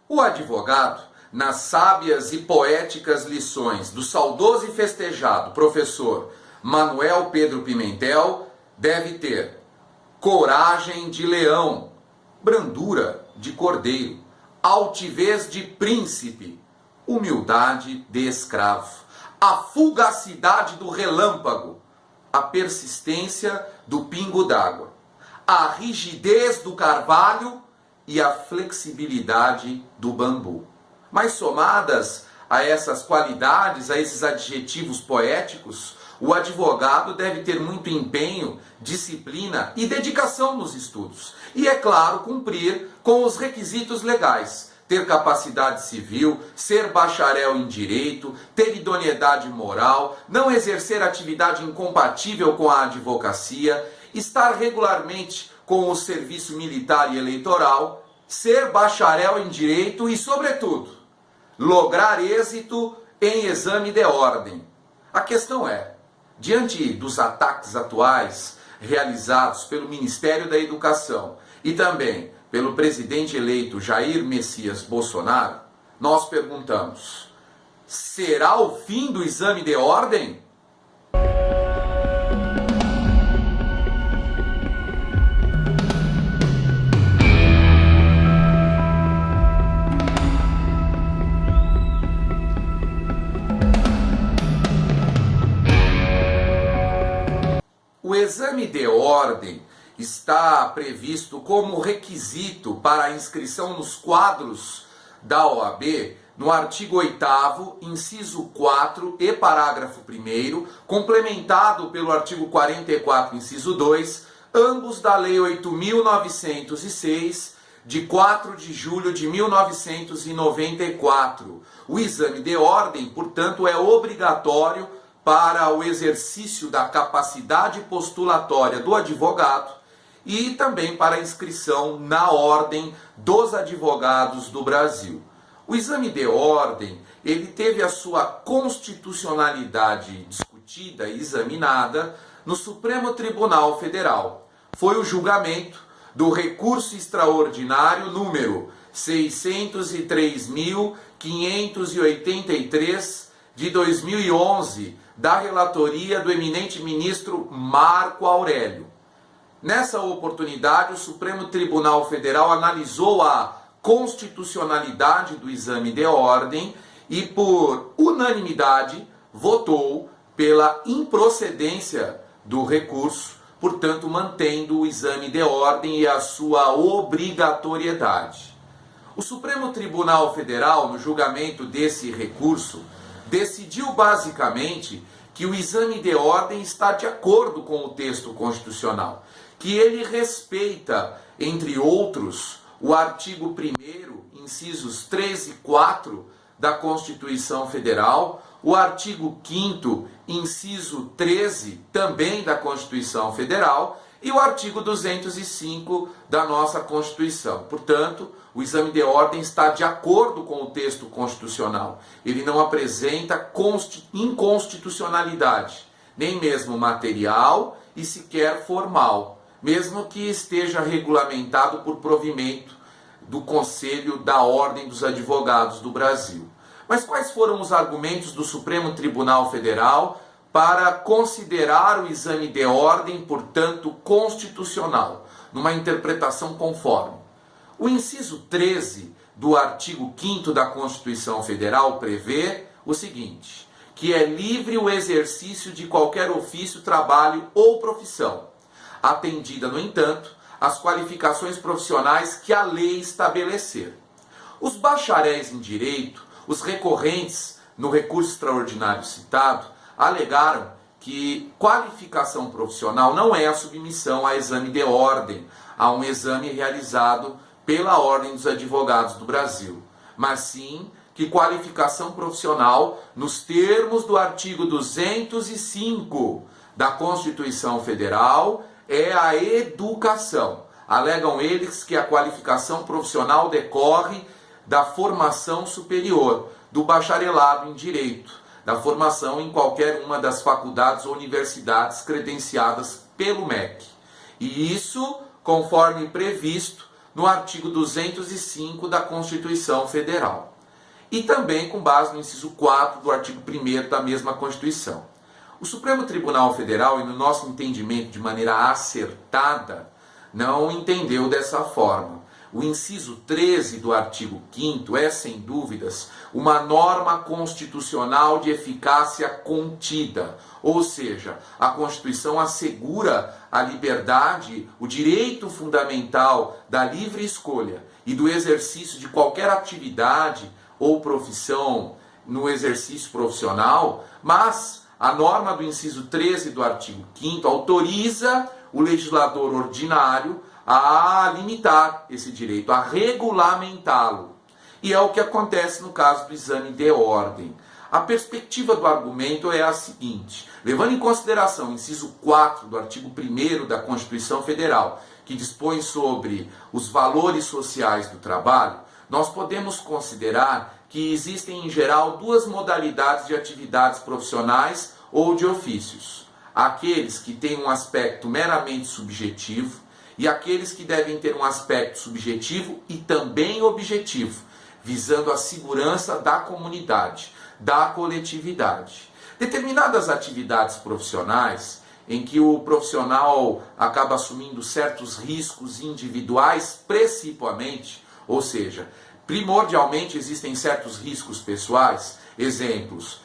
O advogado, nas sábias e poéticas lições do saudoso e festejado professor Manuel Pedro Pimentel, deve ter coragem de leão, brandura de cordeiro, altivez de príncipe, humildade de escravo, a fugacidade do relâmpago, a persistência do pingo d'água, a rigidez do carvalho e a flexibilidade do bambu. Mas somadas a essas qualidades, a esses adjetivos poéticos, o advogado deve ter muito empenho, disciplina e dedicação nos estudos. E, é claro, cumprir com os requisitos legais. Ter capacidade civil, ser bacharel em direito, ter idoneidade moral, não exercer atividade incompatível com a advocacia, estar regularmente com o serviço militar e eleitoral, ser bacharel em direito e, sobretudo, lograr êxito em exame de ordem. A questão é, diante dos ataques atuais realizados pelo Ministério da Educação e também pelo presidente eleito Jair Messias Bolsonaro, nós perguntamos: será o fim do exame de ordem? O exame de ordem está previsto como requisito para a inscrição nos quadros da OAB no artigo 8º, inciso 4 e parágrafo 1º, complementado pelo artigo 44, inciso 2, ambos da Lei 8.906, de 4 de julho de 1994. O exame de ordem, portanto, é obrigatório para o exercício da capacidade postulatória do advogado e também para a inscrição na Ordem dos Advogados do Brasil. O exame de ordem, ele teve a sua constitucionalidade discutida e examinada no Supremo Tribunal Federal. Foi o julgamento do recurso extraordinário número 603.583 de 2011, da relatoria do eminente ministro Marco Aurélio. Nessa oportunidade, o Supremo Tribunal Federal analisou a constitucionalidade do exame de ordem e, por unanimidade, votou pela improcedência do recurso, portanto, mantendo o exame de ordem e a sua obrigatoriedade. O Supremo Tribunal Federal, no julgamento desse recurso, decidiu basicamente que o exame de ordem está de acordo com o texto constitucional, que ele respeita, entre outros, o artigo 1º, incisos 3 e 4 da Constituição Federal, o artigo 5º, inciso 13, também da Constituição Federal, e o artigo 205 da nossa Constituição. Portanto, o exame de ordem está de acordo com o texto constitucional. Ele não apresenta inconstitucionalidade, nem mesmo material e sequer formal, mesmo que esteja regulamentado por provimento do Conselho da Ordem dos Advogados do Brasil. Mas quais foram os argumentos do Supremo Tribunal Federal para considerar o exame de ordem, portanto, constitucional, numa interpretação conforme? O inciso 13 do artigo 5º da Constituição Federal prevê o seguinte, que é livre o exercício de qualquer ofício, trabalho ou profissão, atendida, no entanto, as qualificações profissionais que a lei estabelecer. Os bacharéis em direito, os recorrentes no recurso extraordinário citado, alegaram que qualificação profissional não é a submissão a exame de ordem, a um exame realizado pela Ordem dos Advogados do Brasil, mas sim que qualificação profissional, nos termos do artigo 205 da Constituição Federal, é a educação. Alegam eles que a qualificação profissional decorre da formação superior, do bacharelado em direito, da formação em qualquer uma das faculdades ou universidades credenciadas pelo MEC. E isso, conforme previsto no artigo 205 da Constituição Federal. E também com base no inciso 4 do artigo 1º da mesma Constituição. O Supremo Tribunal Federal, e no nosso entendimento de maneira acertada, não entendeu dessa forma. O inciso 13 do artigo 5º é, sem dúvidas, uma norma constitucional de eficácia contida, ou seja, a Constituição assegura a liberdade, o direito fundamental da livre escolha e do exercício de qualquer atividade ou profissão no exercício profissional, mas a norma do inciso 13 do artigo 5º autoriza o legislador ordinário a limitar esse direito, a regulamentá-lo. E é o que acontece no caso do exame de ordem. A perspectiva do argumento é a seguinte: levando em consideração o inciso 4 do artigo 1º da Constituição Federal, que dispõe sobre os valores sociais do trabalho, nós podemos considerar que existem em geral duas modalidades de atividades profissionais ou de ofícios. Aqueles que têm um aspecto meramente subjetivo, e aqueles que devem ter um aspecto subjetivo e também objetivo, visando a segurança da comunidade, da coletividade. Determinadas atividades profissionais, em que o profissional acaba assumindo certos riscos individuais principalmente, ou seja, primordialmente existem certos riscos pessoais, exemplos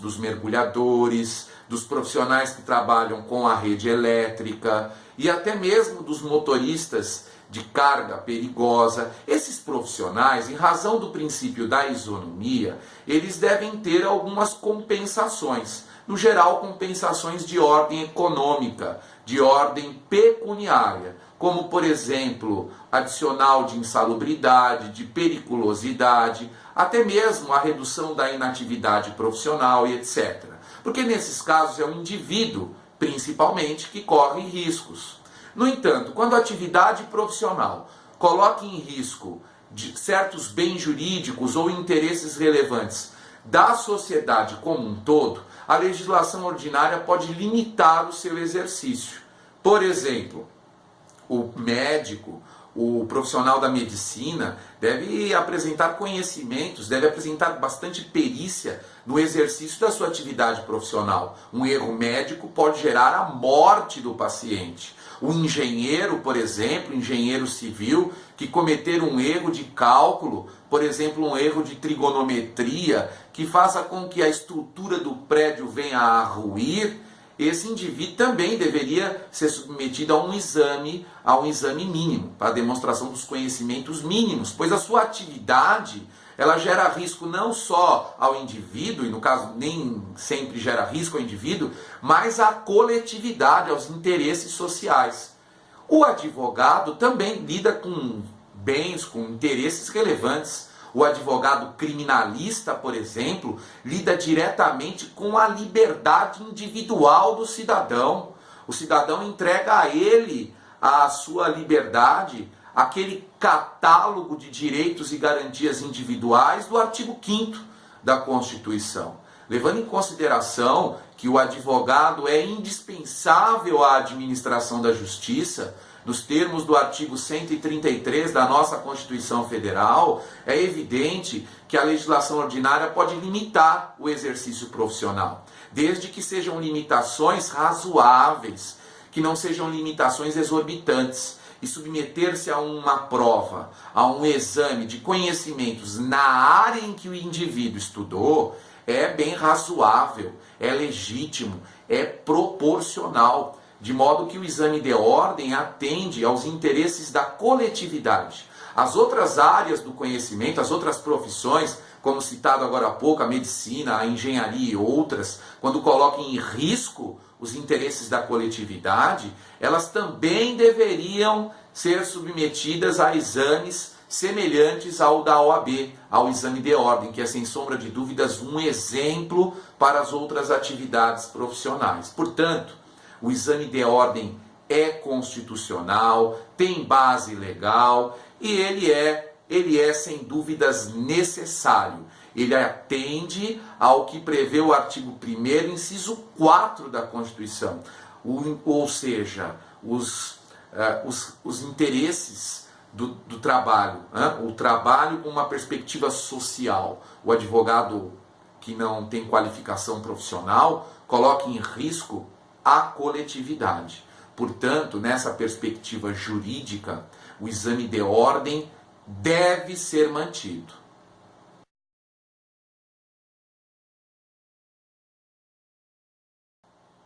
dos mergulhadores, dos profissionais que trabalham com a rede elétrica e até mesmo dos motoristas de carga perigosa. Esses profissionais, em razão do princípio da isonomia, eles devem ter algumas compensações. No geral, compensações de ordem econômica, de ordem pecuniária, como, por exemplo, adicional de insalubridade, de periculosidade, até mesmo a redução da inatividade profissional e etc. Porque nesses casos é o indivíduo, principalmente, que corre riscos. No entanto, quando a atividade profissional coloca em risco de certos bens jurídicos ou interesses relevantes da sociedade como um todo, a legislação ordinária pode limitar o seu exercício. Por exemplo, o médico, o profissional da medicina deve apresentar conhecimentos, deve apresentar bastante perícia no exercício da sua atividade profissional. Um erro médico pode gerar a morte do paciente. O engenheiro, por exemplo, engenheiro civil, que cometer um erro de cálculo, por exemplo, um erro de trigonometria, que faça com que a estrutura do prédio venha a ruir, esse indivíduo também deveria ser submetido a um exame mínimo, para a demonstração dos conhecimentos mínimos, pois a sua atividade, ela gera risco não só ao indivíduo, e no caso nem sempre gera risco ao indivíduo, mas à coletividade, aos interesses sociais. O advogado também lida com bens, com interesses relevantes. O advogado criminalista, por exemplo, lida diretamente com a liberdade individual do cidadão. O cidadão entrega a ele a sua liberdade, aquele catálogo de direitos e garantias individuais do artigo 5º da Constituição. Levando em consideração que o advogado é indispensável à administração da justiça, nos termos do artigo 133 da nossa Constituição Federal, é evidente que a legislação ordinária pode limitar o exercício profissional, desde que sejam limitações razoáveis, que não sejam limitações exorbitantes. E submeter-se a uma prova, a um exame de conhecimentos na área em que o indivíduo estudou, é bem razoável, é legítimo, é proporcional, de modo que o exame de ordem atende aos interesses da coletividade. As outras áreas do conhecimento, as outras profissões, como citado agora há pouco, a medicina, a engenharia e outras, quando colocam em risco os interesses da coletividade, elas também deveriam ser submetidas a exames semelhantes ao da OAB, ao exame de ordem, que é, sem sombra de dúvidas, um exemplo para as outras atividades profissionais. Portanto, o exame de ordem é constitucional, tem base legal e ele é sem dúvidas necessário. Ele atende ao que prevê o artigo 1º, inciso 4 da Constituição, ou seja, os interesses do trabalho, né? O trabalho com uma perspectiva social. O advogado que não tem qualificação profissional coloca em risco a coletividade. Portanto, nessa perspectiva jurídica, o exame de ordem deve ser mantido.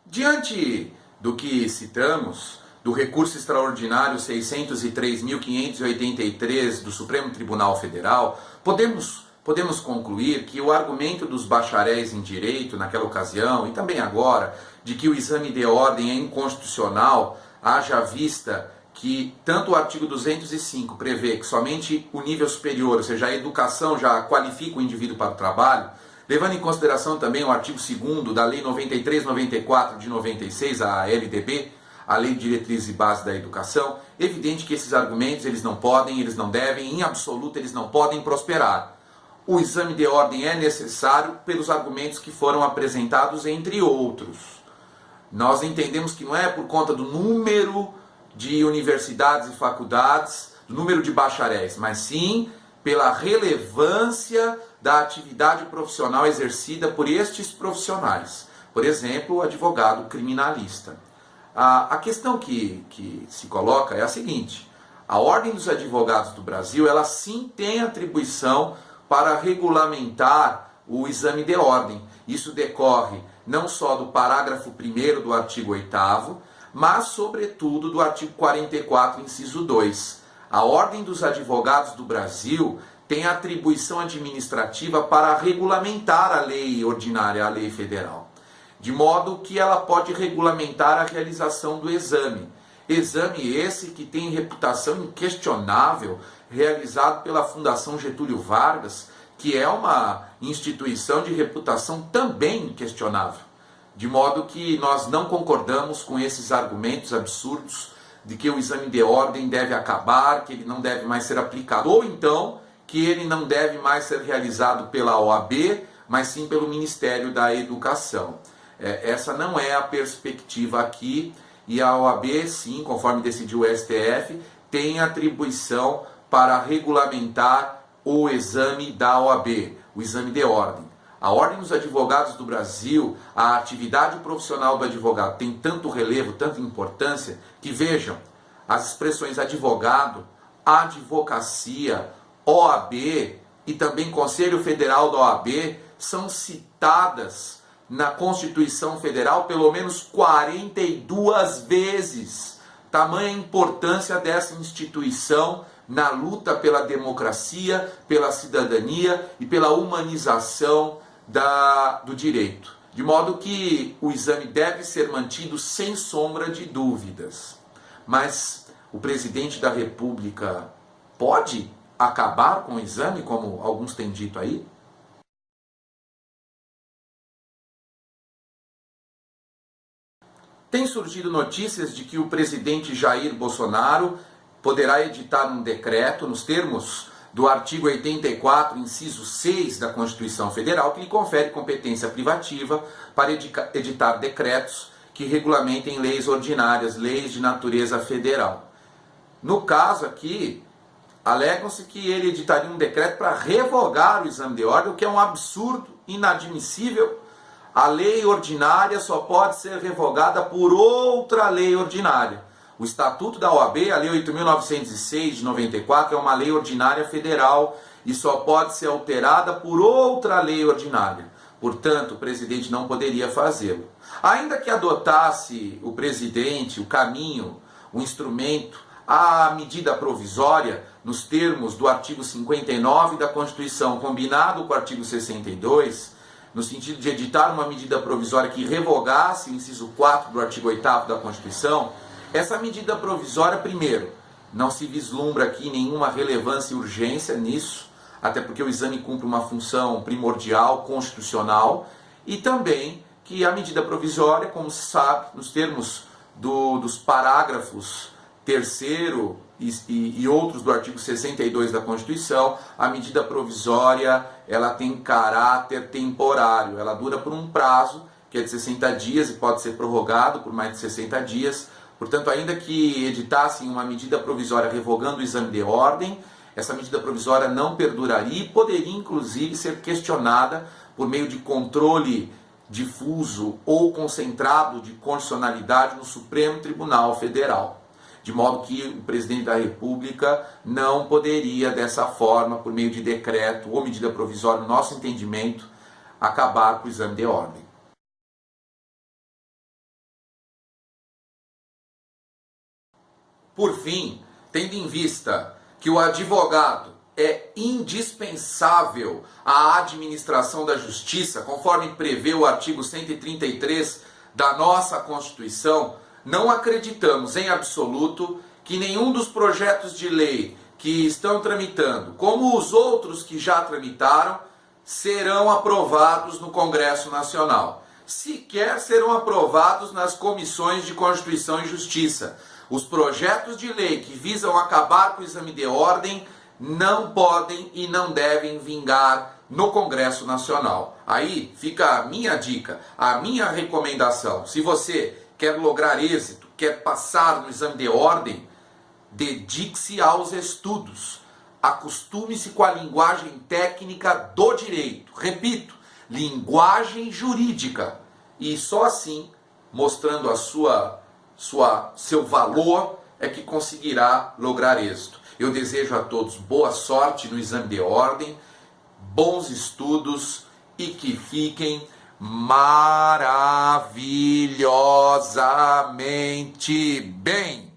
Diante do que citamos, do recurso extraordinário 603.583 do Supremo Tribunal Federal, podemos concluir que o argumento dos bacharéis em direito naquela ocasião, e também agora, de que o exame de ordem é inconstitucional, haja vista que tanto o artigo 205 prevê que somente o nível superior, ou seja, a educação já qualifica o indivíduo para o trabalho, levando em consideração também o artigo 2º da Lei 93/94 de 96, a LDB, a Lei de Diretrizes e Bases da Educação, evidente que esses argumentos eles não podem, eles não devem, em absoluto eles não podem prosperar. O exame de ordem é necessário pelos argumentos que foram apresentados, entre outros. Nós entendemos que não é por conta do número de universidades e faculdades, do número de bacharéis, mas sim pela relevância da atividade profissional exercida por estes profissionais. Por exemplo, o advogado criminalista. A questão que se coloca é a seguinte: a Ordem dos Advogados do Brasil, ela sim tem atribuição para regulamentar o exame de ordem. Isso decorre não só do parágrafo 1º do artigo 8º, mas sobretudo do artigo 44, inciso 2. A Ordem dos Advogados do Brasil tem atribuição administrativa para regulamentar a lei ordinária, a lei federal, de modo que ela pode regulamentar a realização do exame. Exame esse que tem reputação inquestionável, realizado pela Fundação Getúlio Vargas, que é uma instituição de reputação também inquestionável. De modo que nós não concordamos com esses argumentos absurdos de que o exame de ordem deve acabar, que ele não deve mais ser aplicado, ou então que ele não deve mais ser realizado pela OAB, mas sim pelo Ministério da Educação. Essa não é a perspectiva aqui, e a OAB, sim, conforme decidiu o STF, tem atribuição para regulamentar o exame da OAB, o exame de ordem. A Ordem dos Advogados do Brasil, a atividade profissional do advogado tem tanto relevo, tanta importância, que vejam, as expressões advogado, advocacia, OAB e também Conselho Federal da OAB são citadas na Constituição Federal pelo menos 42 vezes. Tamanha a importância dessa instituição na luta pela democracia, pela cidadania e pela humanização do direito. De modo que o exame deve ser mantido sem sombra de dúvidas. Mas o presidente da República pode acabar com o exame, como alguns têm dito aí? Tem surgido notícias de que o presidente Jair Bolsonaro poderá editar um decreto nos termos do artigo 84, inciso 6 da Constituição Federal, que lhe confere competência privativa para editar decretos que regulamentem leis ordinárias, leis de natureza federal. No caso aqui, alegam-se que ele editaria um decreto para revogar o exame de ordem, o que é um absurdo, inadmissível. A lei ordinária só pode ser revogada por outra lei ordinária. O Estatuto da OAB, a Lei 8.906 de 94, é uma lei ordinária federal e só pode ser alterada por outra lei ordinária. Portanto, o presidente não poderia fazê-lo. Ainda que adotasse o presidente o caminho, o instrumento, a medida provisória, nos termos do artigo 59 da Constituição, combinado com o artigo 62, no sentido de editar uma medida provisória que revogasse o inciso 4 do artigo 8º da Constituição, essa medida provisória, primeiro, não se vislumbra aqui nenhuma relevância e urgência nisso, até porque o exame cumpre uma função primordial, constitucional, e também que a medida provisória, como se sabe, nos termos dos parágrafos 3º e outros do artigo 62 da Constituição, a medida provisória ela tem caráter temporário, ela dura por um prazo que é de 60 dias e pode ser prorrogado por mais de 60 dias, Portanto, ainda que editassem uma medida provisória revogando o exame de ordem, essa medida provisória não perduraria e poderia, inclusive, ser questionada por meio de controle difuso ou concentrado de constitucionalidade no Supremo Tribunal Federal. De modo que o presidente da República não poderia, dessa forma, por meio de decreto ou medida provisória, no nosso entendimento, acabar com o exame de ordem. Por fim, tendo em vista que o advogado é indispensável à administração da justiça, conforme prevê o artigo 133 da nossa Constituição, não acreditamos em absoluto que nenhum dos projetos de lei que estão tramitando, como os outros que já tramitaram, serão aprovados no Congresso Nacional. Sequer serão aprovados nas comissões de Constituição e Justiça. Os projetos de lei que visam acabar com o exame de ordem não podem e não devem vingar no Congresso Nacional. Aí fica a minha dica, a minha recomendação. Se você quer lograr êxito, quer passar no exame de ordem, dedique-se aos estudos. Acostume-se com a linguagem técnica do direito. Repito, linguagem jurídica. E só assim, mostrando a seu valor, é que conseguirá lograr êxito. Eu desejo a todos boa sorte no exame de ordem, bons estudos e que fiquem maravilhosamente bem.